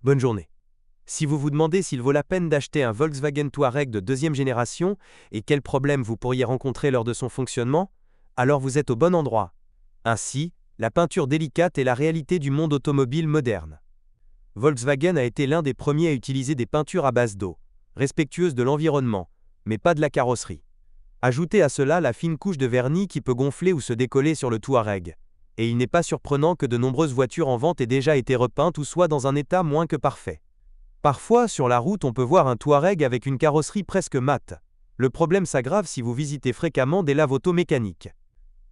Bonne journée. Si vous vous demandez s'il vaut la peine d'acheter un Volkswagen Touareg de deuxième génération et quels problèmes vous pourriez rencontrer lors de son fonctionnement, alors vous êtes au bon endroit. Ainsi, la peinture délicate est la réalité du monde automobile moderne. Volkswagen a été l'un des premiers à utiliser des peintures à base d'eau, respectueuses de l'environnement, mais pas de la carrosserie. Ajoutez à cela la fine couche de vernis qui peut gonfler ou se décoller sur le Touareg. Et il n'est pas surprenant que de nombreuses voitures en vente aient déjà été repeintes ou soient dans un état moins que parfait. Parfois, sur la route, on peut voir un Touareg avec une carrosserie presque mate. Le problème s'aggrave si vous visitez fréquemment des laves auto mécaniques.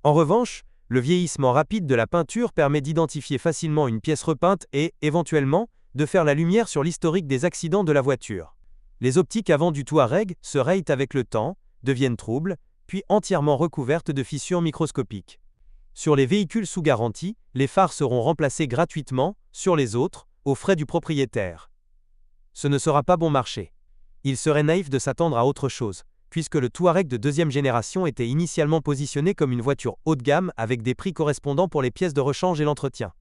En revanche, le vieillissement rapide de la peinture permet d'identifier facilement une pièce repeinte et, éventuellement, de faire la lumière sur l'historique des accidents de la voiture. Les optiques avant du Touareg se rayent avec le temps, deviennent troubles, puis entièrement recouvertes de fissures microscopiques. Sur les véhicules sous garantie, les phares seront remplacés gratuitement, sur les autres, aux frais du propriétaire. Ce ne sera pas bon marché. Il serait naïf de s'attendre à autre chose, puisque le Touareg de deuxième génération était initialement positionné comme une voiture haut de gamme avec des prix correspondants pour les pièces de rechange et l'entretien.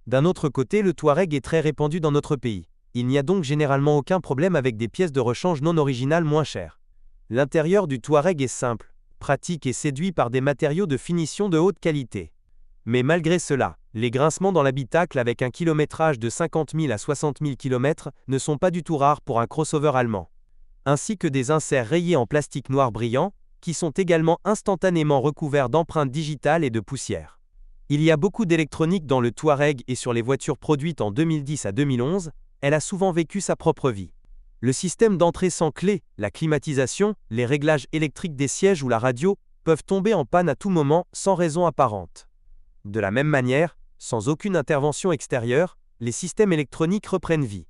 D'un autre côté, le Touareg est très répandu dans notre pays. Il n'y a donc généralement aucun problème avec des pièces de rechange non originales moins chères. L'intérieur du Touareg est simple, pratique et séduit par des matériaux de finition de haute qualité. Mais malgré cela, les grincements dans l'habitacle avec un kilométrage de 50 000 à 60 000 km ne sont pas du tout rares pour un crossover allemand. Ainsi que des inserts rayés en plastique noir brillant, qui sont également instantanément recouverts d'empreintes digitales et de poussière. Il y a beaucoup d'électronique dans le Touareg et sur les voitures produites en 2010 à 2011, elle a souvent vécu sa propre vie. Le système d'entrée sans clé, la climatisation, les réglages électriques des sièges ou la radio peuvent tomber en panne à tout moment sans raison apparente. De la même manière, sans aucune intervention extérieure, les systèmes électroniques reprennent vie.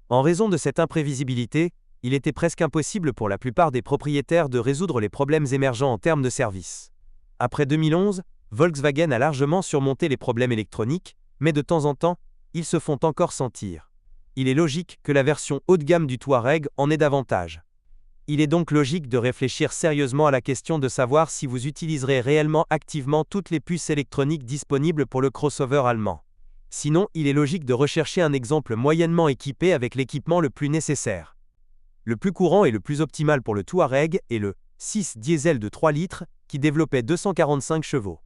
En raison de cette imprévisibilité, il était presque impossible pour la plupart des propriétaires de résoudre les problèmes émergents en termes de service. Après 2011, Volkswagen a largement surmonté les problèmes électroniques, mais de temps en temps, ils se font encore sentir. Il est logique que la version haut de gamme du Touareg en ait davantage. Il est donc logique de réfléchir sérieusement à la question de savoir si vous utiliserez réellement activement toutes les puces électroniques disponibles pour le crossover allemand. Sinon, il est logique de rechercher un exemple moyennement équipé avec l'équipement le plus nécessaire. Le plus courant et le plus optimal pour le Touareg est le 6 diesel de 3 litres qui développait 245 chevaux.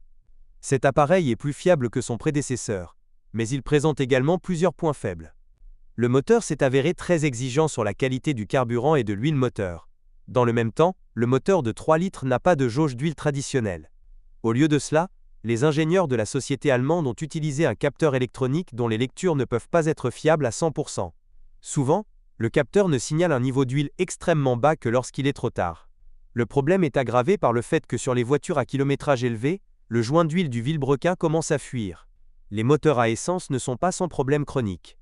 Cet appareil est plus fiable que son prédécesseur, mais il présente également plusieurs points faibles. Le moteur s'est avéré très exigeant sur la qualité du carburant et de l'huile moteur. Dans le même temps, le moteur de 3 litres n'a pas de jauge d'huile traditionnelle. Au lieu de cela, les ingénieurs de la société allemande ont utilisé un capteur électronique dont les lectures ne peuvent pas être fiables à 100%. Souvent, le capteur ne signale un niveau d'huile extrêmement bas que lorsqu'il est trop tard. Le problème est aggravé par le fait que sur les voitures à kilométrage élevé, le joint d'huile du vilebrequin commence à fuir. Les moteurs à essence ne sont pas sans problème chronique.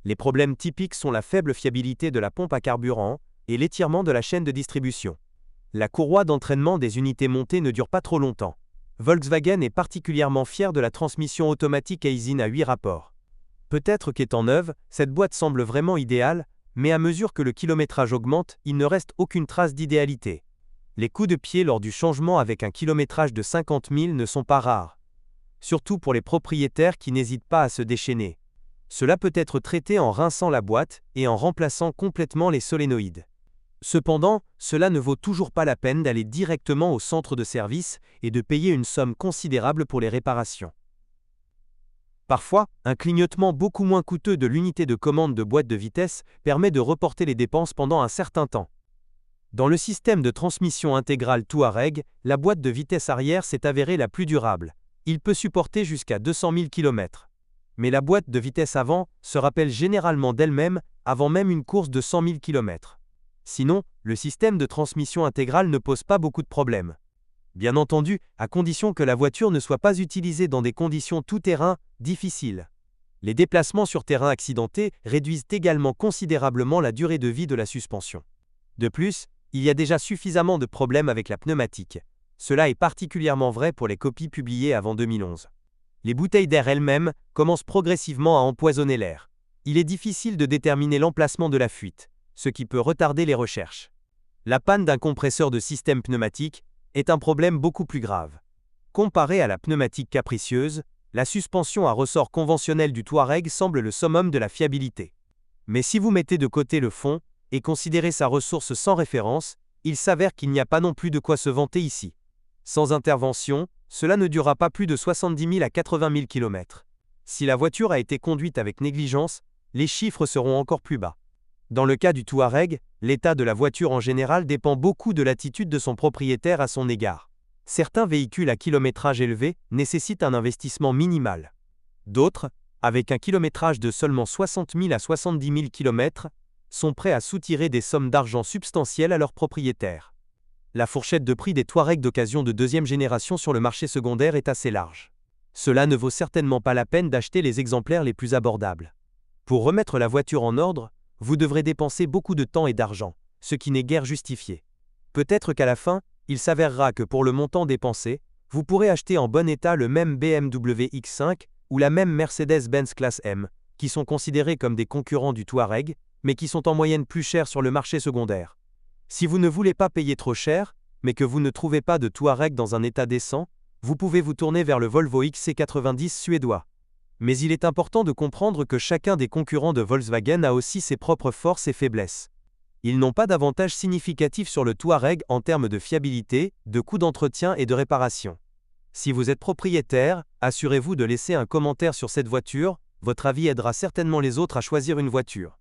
Les problèmes typiques sont la faible fiabilité de la pompe à carburant et l'étirement de la chaîne de distribution. La courroie d'entraînement des unités montées ne dure pas trop longtemps. Volkswagen est particulièrement fier de la transmission automatique Aisin à 8 rapports. Peut-être qu'étant neuve, cette boîte semble vraiment idéale, mais à mesure que le kilométrage augmente, il ne reste aucune trace d'idéalité. Les coups de pied lors du changement avec un kilométrage de 50 000 ne sont pas rares. Surtout pour les propriétaires qui n'hésitent pas à se déchaîner. Cela peut être traité en rinçant la boîte et en remplaçant complètement les solénoïdes. Cependant, cela ne vaut toujours pas la peine d'aller directement au centre de service et de payer une somme considérable pour les réparations. Parfois, un clignotement beaucoup moins coûteux de l'unité de commande de boîte de vitesse permet de reporter les dépenses pendant un certain temps. Dans le système de transmission intégrale Touareg, la boîte de vitesse arrière s'est avérée la plus durable. Il peut supporter jusqu'à 200 000 km. Mais la boîte de vitesse avant se rappelle généralement d'elle-même avant même une course de 100 000 km. Sinon, le système de transmission intégrale ne pose pas beaucoup de problèmes. Bien entendu, à condition que la voiture ne soit pas utilisée dans des conditions tout-terrain difficiles. Les déplacements sur terrain accidenté réduisent également considérablement la durée de vie de la suspension. De plus, il y a déjà suffisamment de problèmes avec la pneumatique. Cela est particulièrement vrai pour les copies publiées avant 2011. Les bouteilles d'air elles-mêmes commencent progressivement à empoisonner l'air. Il est difficile de déterminer l'emplacement de la fuite, ce qui peut retarder les recherches. La panne d'un compresseur de système pneumatique est un problème beaucoup plus grave. Comparé à la pneumatique capricieuse, la suspension à ressort conventionnelle du Touareg semble le summum de la fiabilité. Mais si vous mettez de côté le fond, et considérez sa ressource sans référence, il s'avère qu'il n'y a pas non plus de quoi se vanter ici. Sans intervention, cela ne durera pas plus de 70 000 à 80 000 km. Si la voiture a été conduite avec négligence, les chiffres seront encore plus bas. Dans le cas du Touareg, l'état de la voiture en général dépend beaucoup de l'attitude de son propriétaire à son égard. Certains véhicules à kilométrage élevé nécessitent un investissement minimal. D'autres, avec un kilométrage de seulement 60 000 à 70 000 km, sont prêts à soutirer des sommes d'argent substantielles à leurs propriétaires. La fourchette de prix des Touaregs d'occasion de deuxième génération sur le marché secondaire est assez large. Cela ne vaut certainement pas la peine d'acheter les exemplaires les plus abordables. Pour remettre la voiture en ordre, vous devrez dépenser beaucoup de temps et d'argent, ce qui n'est guère justifié. Peut-être qu'à la fin, il s'avérera que pour le montant dépensé, vous pourrez acheter en bon état le même BMW X5 ou la même Mercedes-Benz Classe M, qui sont considérés comme des concurrents du Touareg, mais qui sont en moyenne plus chers sur le marché secondaire. Si vous ne voulez pas payer trop cher, mais que vous ne trouvez pas de Touareg dans un état décent, vous pouvez vous tourner vers le Volvo XC90 suédois. Mais il est important de comprendre que chacun des concurrents de Volkswagen a aussi ses propres forces et faiblesses. Ils n'ont pas d'avantage significatif sur le Touareg en termes de fiabilité, de coût d'entretien et de réparation. Si vous êtes propriétaire, assurez-vous de laisser un commentaire sur cette voiture, votre avis aidera certainement les autres à choisir une voiture.